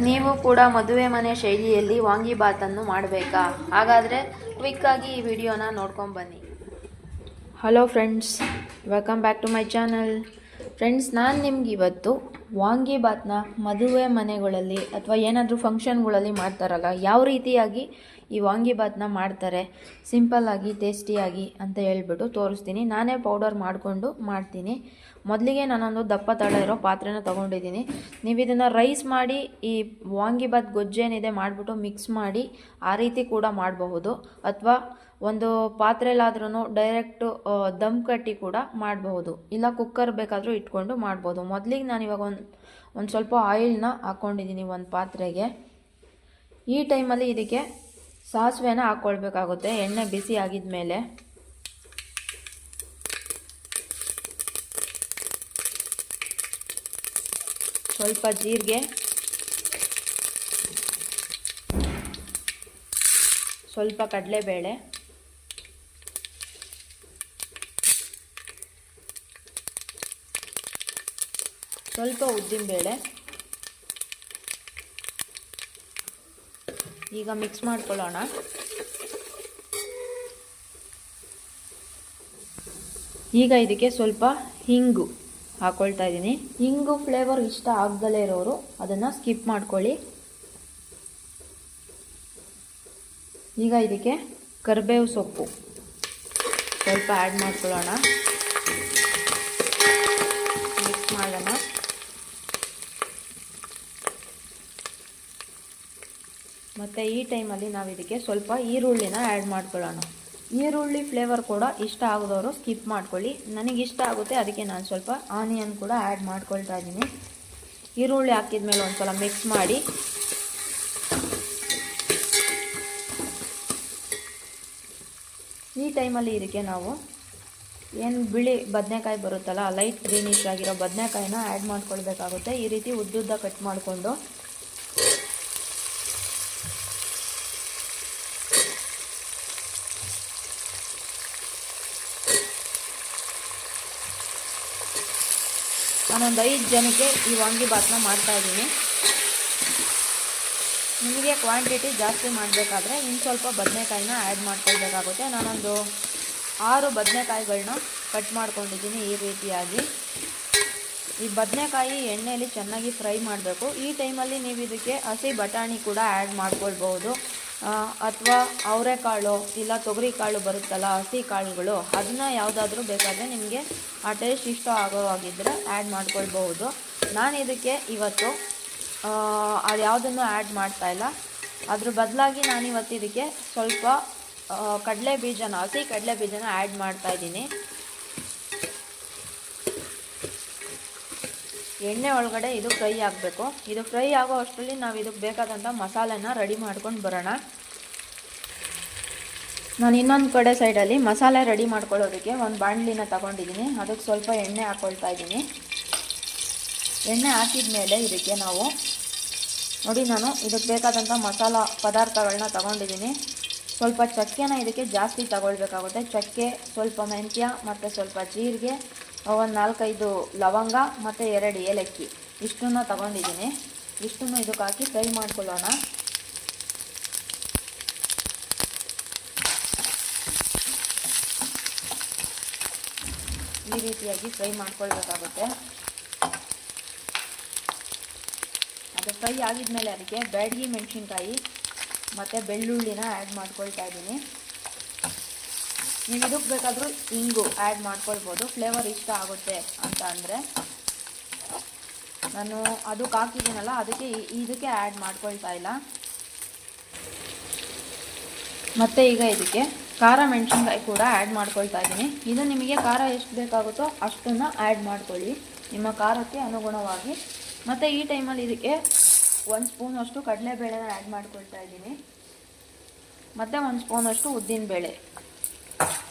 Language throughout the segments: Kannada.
ನೀವು ಕೂಡ ಮದುವೆ ಮನೆ ಶೈಲಿಯಲ್ಲಿ ವಾಂಗಿಬಾತನ್ನು ಮಾಡಬೇಕಾ? ಹಾಗಾದರೆ ಕ್ವಿಕ್ಕಾಗಿ ಈ ವಿಡಿಯೋನ ನೋಡ್ಕೊಂಡು ಬನ್ನಿ. Hello friends, welcome back to my channel. Friends, ನಾನು ನಿಮ್ಗೆ ಇವತ್ತು ವಾಂಗಿಬಾತನ್ನ ಮದುವೆ ಮನೆಗಳಲ್ಲಿ ಅಥವಾ ಏನಾದರೂ ಫಂಕ್ಷನ್ಗಳಲ್ಲಿ ಮಾಡ್ತಾರಲ್ಲ, ಯಾವ ರೀತಿಯಾಗಿ ಈ ವಾಂಗಿಬಾತನ್ನ ಮಾಡ್ತಾರೆ ಸಿಂಪಲ್ಲಾಗಿ ಟೇಸ್ಟಿಯಾಗಿ ಅಂತ ಹೇಳ್ಬಿಟ್ಟು ತೋರಿಸ್ತೀನಿ. ನಾನೇ ಪೌಡರ್ ಮಾಡಿಕೊಂಡು ಮಾಡ್ತೀನಿ. ಮೊದಲಿಗೆ ನಾನೊಂದು ದಪ್ಪ ತಳ ಇರೋ ಪಾತ್ರೆನ ತೊಗೊಂಡಿದ್ದೀನಿ. ನೀವು ಇದನ್ನು ರೈಸ್ ಮಾಡಿ ಈ ವಾಂಗಿಬಾತ್ ಗೊಜ್ಜೇನಿದೆ ಮಾಡಿಬಿಟ್ಟು ಮಿಕ್ಸ್ ಮಾಡಿ ಆ ರೀತಿ ಕೂಡ ಮಾಡಬಹುದು, ಅಥವಾ ಒಂದು ಪಾತ್ರೆಲಾದ್ರೂ ಡೈರೆಕ್ಟು ದಮ್ ಕಟ್ಟಿ ಕೂಡ ಮಾಡಬಹುದು, ಇಲ್ಲ ಕುಕ್ಕರ್ ಬೇಕಾದರೂ ಇಟ್ಕೊಂಡು ಮಾಡ್ಬೋದು. ಮೊದಲಿಗೆ ನಾನಿವಾಗ ಒಂದು ಸ್ವಲ್ಪ ಆಯಿಲ್ನ ಹಾಕ್ಕೊಂಡಿದ್ದೀನಿ ಒಂದು ಪಾತ್ರೆಗೆ. ಈ ಟೈಮಲ್ಲಿ ಇದಕ್ಕೆ ಸಾಸಿವೆನ ಹಾಕ್ಕೊಳ್ಬೇಕಾಗುತ್ತೆ. ಎಣ್ಣೆ ಬಿಸಿ ಆಗಿದ ಮೇಲೆ ಸ್ವಲ್ಪ ಜೀರಿಗೆ, ಸ್ವಲ್ಪ ಕಡಲೆಬೇಳೆ, ಸ್ವಲ್ಪ ಉದ್ದಿನಬೇಳೆ. ಈಗ ಮಿಕ್ಸ್ ಮಾಡ್ಕೊಳ್ಳೋಣ. ಈಗ ಇದಕ್ಕೆ ಸ್ವಲ್ಪ ಹಿಂಗು ಹಾಕ್ಕೊಳ್ತಾ ಇದ್ದೀನಿ. ಹಿಂಗು ಫ್ಲೇವರ್ ಇಷ್ಟ ಆಗದಲೇ ಇರೋರು ಅದನ್ನು ಸ್ಕಿಪ್ ಮಾಡ್ಕೊಳ್ಳಿ. ಈಗ ಇದಕ್ಕೆ ಕರಿಬೇವು ಸೊಪ್ಪು ಸ್ವಲ್ಪ ಆ್ಯಡ್ ಮಾಡ್ಕೊಳ್ಳೋಣ, ಮಿಕ್ಸ್ ಮಾಡೋಣ. ಮತ್ತು ಈ ಟೈಮಲ್ಲಿ ನಾವು ಇದಕ್ಕೆ ಸ್ವಲ್ಪ ಈರುಳ್ಳಿನ ಆ್ಯಡ್ ಮಾಡ್ಕೊಳ್ಳೋಣ. ಈರುಳ್ಳಿ ಫ್ಲೇವರ್ ಕೂಡ ಇಷ್ಟ ಆಗದವರು ಸ್ಕಿಪ್ ಮಾಡ್ಕೊಳ್ಳಿ. ನನಗಿಷ್ಟ ಆಗುತ್ತೆ, ಅದಕ್ಕೆ ನಾನು ಸ್ವಲ್ಪ ಆನಿಯನ್ ಕೂಡ ಆ್ಯಡ್ ಮಾಡ್ಕೊಳ್ತಾ ಇದ್ದೀನಿ. ಈರುಳ್ಳಿ ಹಾಕಿದ ಮೇಲೆ ಒಂದು ಸಲ ಮಿಕ್ಸ್ ಮಾಡಿ ಈ ಟೈಮಲ್ಲಿ ಇದಕ್ಕೆ ನಾವು ಏನು ಬಿಳಿ ಬದನೆಕಾಯಿ ಬರುತ್ತಲ್ಲ, ಲೈಟ್ ಗ್ರೀನಿಶ್ ಆಗಿರೋ ಬದನೆಕಾಯಿನ ಆ್ಯಡ್ ಮಾಡ್ಕೊಳ್ಬೇಕಾಗುತ್ತೆ. ಈ ರೀತಿ ಉದ್ದುದ್ದ ಕಟ್ ಮಾಡಿಕೊಂಡು ನಾನೊಂದು 5 ಜನಕ್ಕೆ ಈ ವಾಂಗಿಬಾತನ್ನ ಮಾಡ್ತಾಯಿದ್ದೀನಿ. ನಿಮಗೆ ಕ್ವಾಂಟಿಟಿ ಜಾಸ್ತಿ ಮಾಡಬೇಕಾದ್ರೆ ಇನ್ನು ಸ್ವಲ್ಪ ಬದನೆಕಾಯಿನ ಆ್ಯಡ್ ಮಾಡ್ಕೊಳ್ಬೇಕಾಗುತ್ತೆ. ನಾನೊಂದು 6 ಬದನೆಕಾಯಿಗಳನ್ನ ಕಟ್ ಮಾಡ್ಕೊಂಡಿದ್ದೀನಿ. ಈ ರೀತಿಯಾಗಿ ಈ ಬದನೆಕಾಯಿ ಎಣ್ಣೆಯಲ್ಲಿ ಚೆನ್ನಾಗಿ ಫ್ರೈ ಮಾಡಬೇಕು. ಈ ಟೈಮಲ್ಲಿ ನೀವು ಇದಕ್ಕೆ ಹಸಿ ಬಟಾಣಿ ಕೂಡ ಆ್ಯಡ್ ಮಾಡ್ಕೊಳ್ಬಹುದು, ಅಥವಾ ಅವರೆಕಾಳು ಇಲ್ಲ ತೊಗರಿ ಕಾಳು ಬರುತ್ತಲ್ಲ, ಹಸಿ ಕಾಳುಗಳು, ಅದನ್ನ ಯಾವುದಾದ್ರೂ ಬೇಕಾದರೆ ನಿಮಗೆ ಆ ಟೇಸ್ಟ್ ಇಷ್ಟ ಆಗೋವಾಗಿದ್ದರೆ ಆ್ಯಡ್ ಮಾಡ್ಕೊಳ್ಬಹುದು. ನಾನು ಇದಕ್ಕೆ ಇವತ್ತು ಅದು ಯಾವುದನ್ನು ಆ್ಯಡ್ ಮಾಡ್ತಾಯಿಲ್ಲ. ಅದ್ರ ಬದಲಾಗಿ ನಾನಿವತ್ತು ಇದಕ್ಕೆ ಸ್ವಲ್ಪ ಕಡಲೆ ಬೀಜನ, ಹಸಿ ಕಡಲೆ ಬೀಜನ ಆ್ಯಡ್ ಮಾಡ್ತಾಯಿದ್ದೀನಿ. ಎಣ್ಣೆ ಒಳಗಡೆ ಇದು ಫ್ರೈ ಆಗಬೇಕು. ಇದು ಫ್ರೈ ಆಗೋ ಅಷ್ಟರಲ್ಲಿ ನಾವು ಇದಕ್ಕೆ ಬೇಕಾದಂಥ ಮಸಾಲೆನ ರೆಡಿ ಮಾಡ್ಕೊಂಡು ಬರೋಣ. ನಾನು ಇನ್ನೊಂದು ಕಡೆ ಸೈಡಲ್ಲಿ ಮಸಾಲೆ ರೆಡಿ ಮಾಡ್ಕೊಳ್ಳೋದಕ್ಕೆ ಒಂದು ಬಾಣಲಿನ ತಗೊಂಡಿದ್ದೀನಿ. ಅದಕ್ಕೆ ಸ್ವಲ್ಪ ಎಣ್ಣೆ ಹಾಕ್ಕೊಳ್ತಾ ಇದ್ದೀನಿ. ಎಣ್ಣೆ ಹಾಕಿದ ಮೇಲೆ ಇದಕ್ಕೆ ನಾವು ನೋಡಿ, ನಾನು ಇದಕ್ಕೆ ಬೇಕಾದಂಥ ಮಸಾಲ ಪದಾರ್ಥಗಳನ್ನ ತಗೊಂಡಿದ್ದೀನಿ. ಸ್ವಲ್ಪ ಚಕ್ಕೆನ ಇದಕ್ಕೆ ಜಾಸ್ತಿ ತಗೊಳ್ಬೇಕಾಗುತ್ತೆ. ಚಕ್ಕೆ, ಸ್ವಲ್ಪ ಮೆಂತ್ಯ ಮತ್ತು ಸ್ವಲ್ಪ ಜೀರಿಗೆ, ಒಂದು 4-5 ಲವಂಗ ಮತ್ತು 2 ಏಲಕ್ಕಿ, ಇಷ್ಟನ್ನು ತಗೊಂಡಿದ್ದೀನಿ. ಇಷ್ಟನ್ನು ಇದಕ್ಕೆ ಹಾಕಿ ಫ್ರೈ ಮಾಡ್ಕೊಳ್ಳೋಣ. ಈ ರೀತಿಯಾಗಿ ಫ್ರೈ ಮಾಡ್ಕೊಳ್ಬೇಕಾಗುತ್ತೆ. ಅದು ಫ್ರೈ ಆಗಿದ ಮೇಲೆ ಅದಕ್ಕೆ ಬ್ಯಾಡಗಿ ಮೆಣಸಿನ್ಕಾಯಿ ಮತ್ತು ಬೆಳ್ಳುಳ್ಳಿನ ಆ್ಯಡ್ ಮಾಡ್ಕೊಳ್ತಾ ಇದ್ದೀನಿ. ನೀವು ಇದಕ್ಕೆ ಬೇಕಾದರೂ ಹಿಂಗು ಆ್ಯಡ್ ಮಾಡ್ಕೊಳ್ಬೋದು, ಫ್ಲೇವರ್ ಇಷ್ಟ ಆಗುತ್ತೆ ಅಂತ ಅಂದರೆ. ನಾನು ಅದಕ್ಕೆ ಹಾಕಿದ್ದೀನಲ್ಲ, ಅದಕ್ಕೆ ಇದಕ್ಕೆ ಆ್ಯಡ್ ಮಾಡ್ಕೊಳ್ತಾ ಇಲ್ಲ. ಮತ್ತು ಈಗ ಇದಕ್ಕೆ ಖಾರ ಮೆಣಸಿನ್ಕಾಯಿ ಕೂಡ ಆ್ಯಡ್ ಮಾಡ್ಕೊಳ್ತಾ ಇದ್ದೀನಿ. ಇದು ನಿಮಗೆ ಖಾರ ಎಷ್ಟು ಬೇಕಾಗುತ್ತೋ ಅಷ್ಟನ್ನು ಆ್ಯಡ್ ಮಾಡ್ಕೊಳ್ಳಿ, ನಿಮ್ಮ ಖಾರಕ್ಕೆ ಅನುಗುಣವಾಗಿ. ಮತ್ತು ಈ ಟೈಮಲ್ಲಿ ಇದಕ್ಕೆ 1 ಸ್ಪೂನಷ್ಟು ಕಡಲೆಬೇಳೆನ ಆ್ಯಡ್ ಮಾಡ್ಕೊಳ್ತಾ ಇದ್ದೀನಿ, ಮತ್ತು 1 ಸ್ಪೂನಷ್ಟು ಉದ್ದಿನಬೇಳೆ.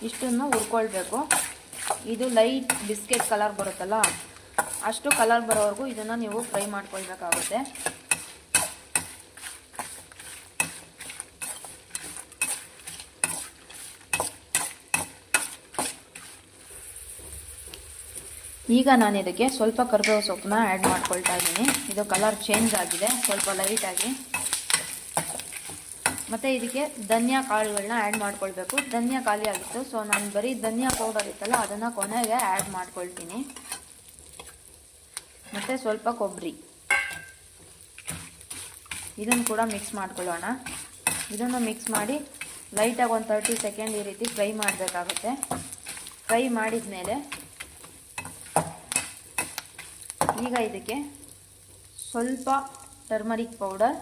ಇಷ್ಟನ್ನು ಹುರ್ಕೊಳ್ಬೇಕು. ಇದು ಲೈಟ್ ಬಿಸ್ಕೆಟ್ ಕಲರ್ ಬರುತ್ತಲ್ಲ, ಅಷ್ಟು ಕಲರ್ ಬರೋವರೆಗೂ ಇದನ್ನು ನೀವು ಫ್ರೈ ಮಾಡ್ಕೊಳ್ಬೇಕಾಗುತ್ತೆ. ಈಗ ನಾನು ಇದಕ್ಕೆ ಸ್ವಲ್ಪ ಕರಿಬೇವು ಸೊಪ್ಪನ್ನ ಆ್ಯಡ್ ಮಾಡ್ಕೊಳ್ತಾ ಇದ್ದೀನಿ. ಇದು ಕಲರ್ ಚೇಂಜ್ ಆಗಿದೆ ಸ್ವಲ್ಪ ಲೈಟಾಗಿ. ಮತ್ತು ಇದಕ್ಕೆ ಧನಿಯಾ ಕಾಳುಗಳನ್ನ ಆ್ಯಡ್ ಮಾಡ್ಕೊಳ್ಬೇಕು. ಧನಿಯಾ ಖಾಲಿ ಆಗಿತ್ತು, ಸೊ ನಾನು ಬರೀ ಧನಿಯಾ ಪೌಡರ್ ಇತ್ತಲ್ಲ ಅದನ್ನು ಕೊನೆಗೆ ಆ್ಯಡ್ ಮಾಡ್ಕೊಳ್ತೀನಿ. ಮತ್ತು ಸ್ವಲ್ಪ ಕೊಬ್ಬರಿ, ಇದನ್ನು ಕೂಡ ಮಿಕ್ಸ್ ಮಾಡ್ಕೊಳ್ಳೋಣ. ಇದನ್ನು ಮಿಕ್ಸ್ ಮಾಡಿ ಲೈಟಾಗಿ ಒಂದು 30 ಸೆಕೆಂಡ್ ಈ ರೀತಿ ಫ್ರೈ ಮಾಡಬೇಕಾಗುತ್ತೆ. ಫ್ರೈ ಮಾಡಿದ ಮೇಲೆ ಈಗ ಇದಕ್ಕೆ ಸ್ವಲ್ಪ ಟರ್ಮರಿಕ್ ಪೌಡರ್,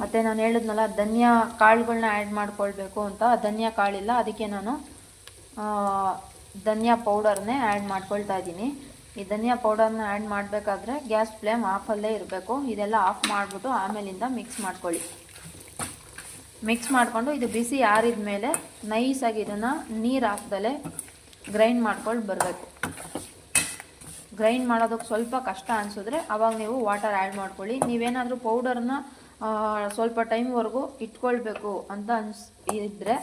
ಮತ್ತು ನಾನು ಹೇಳಿದ್ನಲ್ಲ ಧನಿಯಾ ಕಾಳುಗಳನ್ನ ಆ್ಯಡ್ ಮಾಡ್ಕೊಳ್ಬೇಕು ಅಂತ. ಧನಿಯಾ ಕಾಳಿಲ್ಲ, ಅದಕ್ಕೆ ನಾನು ಧನಿಯಾ ಪೌಡರ್ನೇ ಆ್ಯಡ್ ಮಾಡ್ಕೊಳ್ತಾ ಇದ್ದೀನಿ. ಈ ಧನಿಯಾ ಪೌಡರ್ನ ಆ್ಯಡ್ ಮಾಡಬೇಕಾದ್ರೆ ಗ್ಯಾಸ್ ಫ್ಲೇಮ್ ಆಫಲ್ಲೇ ಇರಬೇಕು. ಇದೆಲ್ಲ ಆಫ್ ಮಾಡಿಬಿಟ್ಟು ಆಮೇಲಿಂದ ಮಿಕ್ಸ್ ಮಾಡ್ಕೊಳ್ಳಿ. ಮಿಕ್ಸ್ ಮಾಡಿಕೊಂಡು ಇದು ಬಿಸಿ ಆರಿದ ಮೇಲೆ ನೈಸಾಗಿ ಇದನ್ನು ನೀರು ಹಾಕ್ದಲೇ ಗ್ರೈಂಡ್ ಮಾಡ್ಕೊಂಡು ಬರಬೇಕು. ಗ್ರೈಂಡ್ ಮಾಡೋದಕ್ಕೆ ಸ್ವಲ್ಪ ಕಷ್ಟ ಅನಿಸಿದ್ರೆ ಆವಾಗ ನೀವು ವಾಟರ್ ಆ್ಯಡ್ ಮಾಡ್ಕೊಳ್ಳಿ. ನೀವೇನಾದರೂ ಪೌಡರ್ನ ಸ್ವಲ್ಪ ಟೈಮ್ವರೆಗೂ ಇಟ್ಕೊಳ್ಬೇಕು ಅಂತ ಇದ್ದರೆ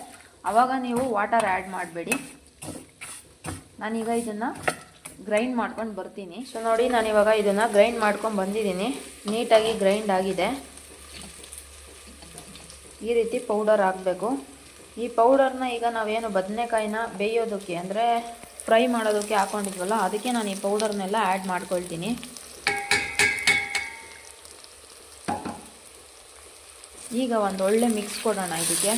ಆವಾಗ ನೀವು ವಾಟರ್ ಆ್ಯಡ್ ಮಾಡಬೇಡಿ. ನಾನೀಗ ಇದನ್ನು ಗ್ರೈಂಡ್ ಮಾಡ್ಕೊಂಡು ಬರ್ತೀನಿ. ಸೊ ನೋಡಿ, ನಾನಿವಾಗ ಇದನ್ನು ಗ್ರೈಂಡ್ ಮಾಡ್ಕೊಂಡು ಬಂದಿದ್ದೀನಿ. ನೀಟಾಗಿ ಗ್ರೈಂಡ್ ಆಗಿದೆ. ಈ ರೀತಿ ಪೌಡರ್ ಹಾಕಬೇಕು. ಈ ಪೌಡರ್ನ ಈಗ ನಾವೇನು ಬದನೆಕಾಯಿನ ಬೇಯೋದಕ್ಕೆ ಅಂದರೆ ಫ್ರೈ ಮಾಡೋದಕ್ಕೆ ಹಾಕ್ಕೊಂಡಿದ್ವಲ್ಲ, ಅದಕ್ಕೆ ನಾನು ಈ ಪೌಡರ್ನೆಲ್ಲ ಆ್ಯಡ್ ಮಾಡ್ಕೊಳ್ತೀನಿ. ಈಗ ಒಂದು ಒಳ್ಳೆ ಮಿಕ್ಸ್ ಕೊಡೋಣ. ಇದಕ್ಕೆ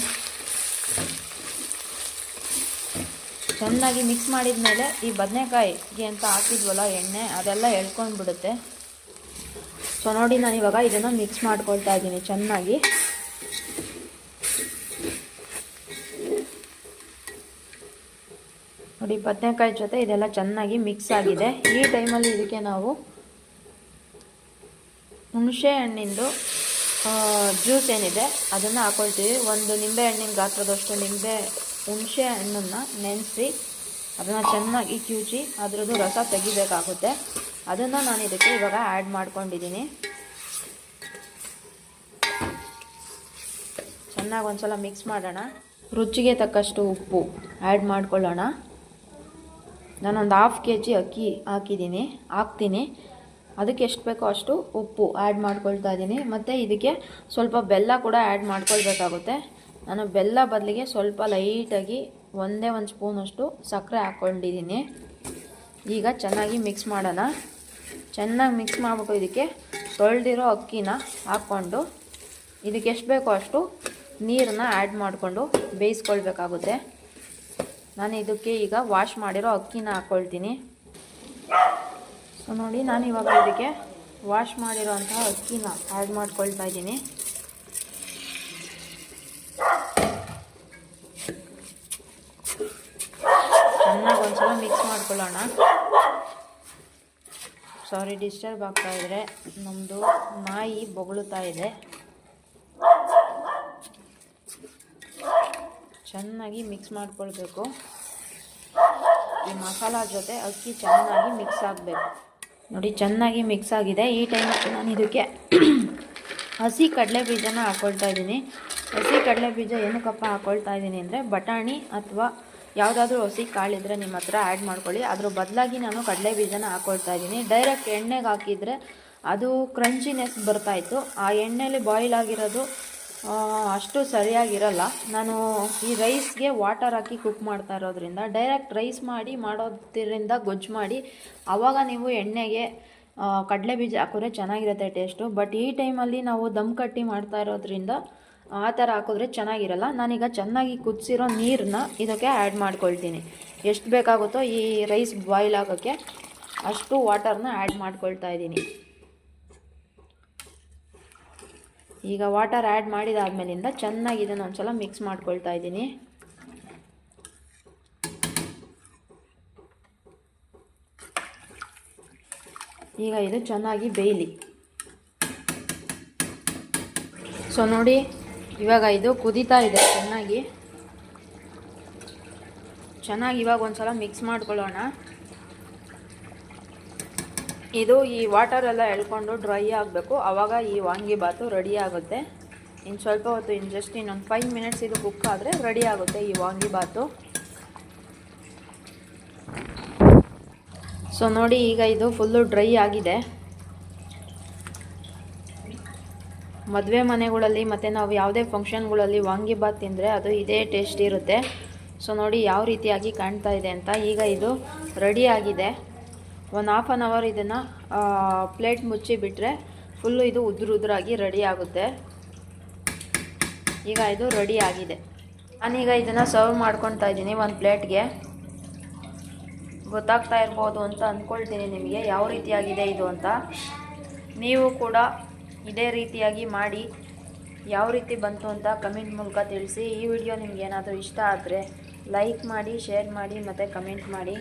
ಚೆನ್ನಾಗಿ ಮಿಕ್ಸ್ ಮಾಡಿದ ಮೇಲೆ ಈ ಬದನೆಕಾಯಿಗೆ ಅಂತ ಹಾಕಿದ್ವಲ್ಲ ಎಣ್ಣೆ, ಅದೆಲ್ಲ ಎಳ್ಕೊಂಡು ಬಿಡುತ್ತೆ. ಸೊ ನೋಡಿ, ನಾನು ಇವಾಗ ಇದನ್ನು ಮಿಕ್ಸ್ ಮಾಡ್ಕೊಳ್ತಾ ಇದ್ದೀನಿ ಚೆನ್ನಾಗಿ. ನೋಡಿ, ಬದನೆಕಾಯಿ ಜೊತೆ ಇದೆಲ್ಲ ಚೆನ್ನಾಗಿ ಮಿಕ್ಸ್ ಆಗಿದೆ. ಈ ಟೈಮಲ್ಲಿ ಇದಕ್ಕೆ ನಾವು ಹುಣಸೆ ಹಣ್ಣಿಂದು ಜ್ಯೂಸ್ ಏನಿದೆ ಅದನ್ನು ಹಾಕ್ಕೊಳ್ತೀವಿ. ಒಂದು ನಿಂಬೆ ಹಣ್ಣಿನ ಗಾತ್ರದಷ್ಟು ಹುಣಸೆ ಹಣ್ಣನ್ನು ನೆನೆಸಿ ಅದನ್ನು ಚೆನ್ನಾಗಿ ಕಿವುಚಿ ಅದರದ್ದು ರಸ ತೆಗಿಬೇಕಾಗುತ್ತೆ. ಅದನ್ನು ನಾನು ಇದಕ್ಕೆ ಇವಾಗ ಆ್ಯಡ್ ಮಾಡ್ಕೊಂಡಿದ್ದೀನಿ. ಚೆನ್ನಾಗಿ ಒಂದ್ಸಲ ಮಿಕ್ಸ್ ಮಾಡೋಣ. ರುಚಿಗೆ ತಕ್ಕಷ್ಟು ಉಪ್ಪು ಆ್ಯಡ್ ಮಾಡ್ಕೊಳ್ಳೋಣ. ನಾನೊಂದು 1/2 kg ಅಕ್ಕಿ ಹಾಕ್ತೀನಿ. ಅದಕ್ಕೆ ಎಷ್ಟು ಬೇಕೋ ಅಷ್ಟು ಉಪ್ಪು ಆ್ಯಡ್ ಮಾಡ್ಕೊಳ್ತಾ ಇದ್ದೀನಿ. ಮತ್ತು ಇದಕ್ಕೆ ಸ್ವಲ್ಪ ಬೆಲ್ಲ ಕೂಡ ಆ್ಯಡ್ ಮಾಡ್ಕೊಳ್ಬೇಕಾಗುತ್ತೆ. ನಾನು ಬೆಲ್ಲ ಬದಲಿಗೆ ಸ್ವಲ್ಪ ಲೈಟಾಗಿ ಒಂದೇ ಒಂದು ಸ್ಪೂನಷ್ಟು ಸಕ್ಕರೆ ಹಾಕ್ಕೊಂಡಿದ್ದೀನಿ. ಈಗ ಚೆನ್ನಾಗಿ ಮಿಕ್ಸ್ ಮಾಡೋಣ. ಚೆನ್ನಾಗಿ ಮಿಕ್ಸ್ ಮಾಡಿಬಿಟ್ಟು ಇದಕ್ಕೆ ತೊಳೆದಿರೋ ಅಕ್ಕಿನ ಹಾಕ್ಕೊಂಡು ಇದಕ್ಕೆ ಎಷ್ಟು ಬೇಕೋ ಅಷ್ಟು ನೀರನ್ನ ಆ್ಯಡ್ ಮಾಡಿಕೊಂಡು ಬೇಯಿಸ್ಕೊಳ್ಬೇಕಾಗುತ್ತೆ. ನಾನು ಇದಕ್ಕೆ ಈಗ ವಾಶ್ ಮಾಡಿರೋ ಅಕ್ಕಿನ ಹಾಕ್ಕೊಳ್ತೀನಿ. ಸೊ ನೋಡಿ, ನಾನು ಇವಾಗ ಇದಕ್ಕೆ ವಾಶ್ ಮಾಡಿರೋಂತಹ ಅಕ್ಕಿನ ಆ್ಯಡ್ ಮಾಡ್ಕೊಳ್ತಾ ಇದ್ದೀನಿ. ಚೆನ್ನಾಗಿ ಒಂದ್ಸಲ ಮಿಕ್ಸ್ ಮಾಡ್ಕೊಳ್ಳೋಣ. ಸಾರಿ, ಡಿಸ್ಟರ್ಬ್ ಆಗ್ತಾ ಇದ್ರೆ ನಮ್ಮದು ನಾಯಿ ಬೊಗಳುತ್ತಾ ಇದೆ. ಚೆನ್ನಾಗಿ ಮಿಕ್ಸ್ ಮಾಡ್ಕೊಳ್ಬೇಕು. ಈ ಮಸಾಲ ಜೊತೆ ಅಕ್ಕಿ ಚೆನ್ನಾಗಿ ಮಿಕ್ಸ್ ಆಗಬೇಕು. ನೋಡಿ, ಚೆನ್ನಾಗಿ ಮಿಕ್ಸ್ ಆಗಿದೆ. ಈ ಟೈಮಲ್ಲಿ ನಾನು ಇದಕ್ಕೆ ಹಸಿ ಕಡಲೆ ಬೀಜನ ಹಾಕ್ಕೊಳ್ತಾ ಇದ್ದೀನಿ. ಹಸಿ ಕಡಲೆ ಬೀಜ ಏನಕ್ಕಪ್ಪ ಹಾಕ್ಕೊಳ್ತಾ ಇದ್ದೀನಿ ಅಂದರೆ, ಬಟಾಣಿ ಅಥವಾ ಯಾವುದಾದ್ರೂ ಹಸಿ ಕಾಳಿದ್ರೆ ನಿಮ್ಮ ಹತ್ರ ಆ್ಯಡ್ ಮಾಡ್ಕೊಳ್ಳಿ. ಅದ್ರ ಬದಲಾಗಿ ನಾನು ಕಡಲೆ ಬೀಜನ ಹಾಕ್ಕೊಳ್ತಾ ಇದ್ದೀನಿ. ಡೈರೆಕ್ಟ್ ಎಣ್ಣೆಗೆ ಹಾಕಿದರೆ ಅದು ಕ್ರಂಚಿನೆಸ್ ಬರ್ತಾಯಿತ್ತು. ಆ ಎಣ್ಣೆಯಲ್ಲಿ ಬಾಯ್ಲ್ ಆಗಿರೋದು ಅಷ್ಟು ಸರಿಯಾಗಿರಲ್ಲ. ನಾನು ಈ ರೈಸ್ಗೆ ವಾಟರ್ ಹಾಕಿ ಕುಕ್ ಮಾಡ್ತಾ ಇರೋದ್ರಿಂದ ಡೈರೆಕ್ಟ್ ರೈಸ್ ಮಾಡೋದ್ರಿಂದ ಗೊಜ್ಜು ಮಾಡಿ ಆವಾಗ ನೀವು ಎಣ್ಣೆಗೆ ಕಡಲೆ ಬೀಜ ಹಾಕಿದ್ರೆ ಚೆನ್ನಾಗಿರುತ್ತೆ ಟೇಸ್ಟು. ಬಟ್ ಈ ಟೈಮಲ್ಲಿ ನಾವು ದಮ್ ಕಟ್ಟಿ ಮಾಡ್ತಾ ಇರೋದ್ರಿಂದ ಆ ಥರ ಹಾಕಿದ್ರೆ ಚೆನ್ನಾಗಿರಲ್ಲ. ನಾನೀಗ ಚೆನ್ನಾಗಿ ಕುದಿಸಿರೋ ನೀರನ್ನ ಇದಕ್ಕೆ ಆ್ಯಡ್ ಮಾಡ್ಕೊಳ್ತೀನಿ. ಎಷ್ಟು ಬೇಕಾಗುತ್ತೋ ಈ ರೈಸ್ ಬಾಯ್ಲ್ ಆಗೋಕ್ಕೆ ಅಷ್ಟು ವಾಟರ್ನ ಆ್ಯಡ್ ಮಾಡ್ಕೊಳ್ತಾ ಇದ್ದೀನಿ. ಈಗ ವಾಟರ್ ಆ್ಯಡ್ ಮಾಡಿದಾದ್ಮೇಲಿಂದ ಚೆನ್ನಾಗಿ ಇದನ್ನು ಒಂದ್ಸಲ ಮಿಕ್ಸ್ ಮಾಡ್ಕೊಳ್ತಾ ಇದ್ದೀನಿ. ಈಗ ಇದು ಚೆನ್ನಾಗಿ ಬೇಯಲಿ. ಸೊ ನೋಡಿ, ಇವಾಗ ಇದು ಕುದೀತಾ ಇದೆ ಚೆನ್ನಾಗಿ ಇವಾಗ ಒಂದ್ಸಲ ಮಿಕ್ಸ್ ಮಾಡ್ಕೊಳ್ಳೋಣ. ಇದು ಈ ವಾಟರೆಲ್ಲ ಎಳ್ಕೊಂಡು ಡ್ರೈ ಆಗಬೇಕು, ಆವಾಗ ಈ ವಾಂಗಿಬಾತು ರೆಡಿ ಆಗುತ್ತೆ. ಇನ್ನು ಸ್ವಲ್ಪ ಹೊತ್ತು ಇನ್ನೊಂದು 5 ಮಿನಿಟ್ಸ್ ಇದು ಕುಕ್ ಆದರೆ ರೆಡಿ ಆಗುತ್ತೆ ಈ ವಾಂಗಿಬಾತು. ಸೊ ನೋಡಿ, ಈಗ ಇದು ಫುಲ್ಲು ಡ್ರೈ ಆಗಿದೆ. ಮದುವೆ ಮನೆಗಳಲ್ಲಿ ಮತ್ತು ನಾವು ಯಾವುದೇ ಫಂಕ್ಷನ್ಗಳಲ್ಲಿ ವಾಂಗಿಬಾತ್ ತಿಂದರೆ ಅದು ಇದೇ ಟೇಸ್ಟ್ ಇರುತ್ತೆ. ಸೊ ನೋಡಿ ಯಾವ ರೀತಿಯಾಗಿ ಕಾಣ್ತಾ ಇದೆ ಅಂತ. ಈಗ ಇದು ರೆಡಿ ಆಗಿದೆ. 1/2 ಅವರ್ ಇದನ್ನು ಪ್ಲೇಟ್ ಮುಚ್ಚಿ ಬಿಟ್ಟರೆ ಫುಲ್ಲು ಇದು ಉದುರಾಗಿ ರೆಡಿ ಆಗುತ್ತೆ. ಈಗ ಇದು ರೆಡಿ ಆಗಿದೆ. ನಾನೀಗ ಇದನ್ನು ಸರ್ವ್ ಮಾಡ್ಕೊತಾ ಇದ್ದೀನಿ ಒಂದು ಪ್ಲೇಟ್ಗೆ. ಗೊತ್ತಾಗ್ತಾ ಇರ್ಬೋದು ಅಂತ ಅಂದ್ಕೊಳ್ತೀನಿ ನಿಮಗೆ ಯಾವ ರೀತಿಯಾಗಿದೆ ಇದು ಅಂತ. ನೀವು ಕೂಡ ಇದೇ ರೀತಿಯಾಗಿ ಮಾಡಿ ಯಾವ ರೀತಿ ಬಂತು ಅಂತ ಕಮೆಂಟ್ ಮೂಲಕ ತಿಳಿಸಿ. ಈ ವಿಡಿಯೋ ನಿಮ್ಗೆ ಏನಾದರೂ ಇಷ್ಟ ಆದರೆ ಲೈಕ್ ಮಾಡಿ, ಶೇರ್ ಮಾಡಿ ಮತ್ತು ಕಮೆಂಟ್ ಮಾಡಿ.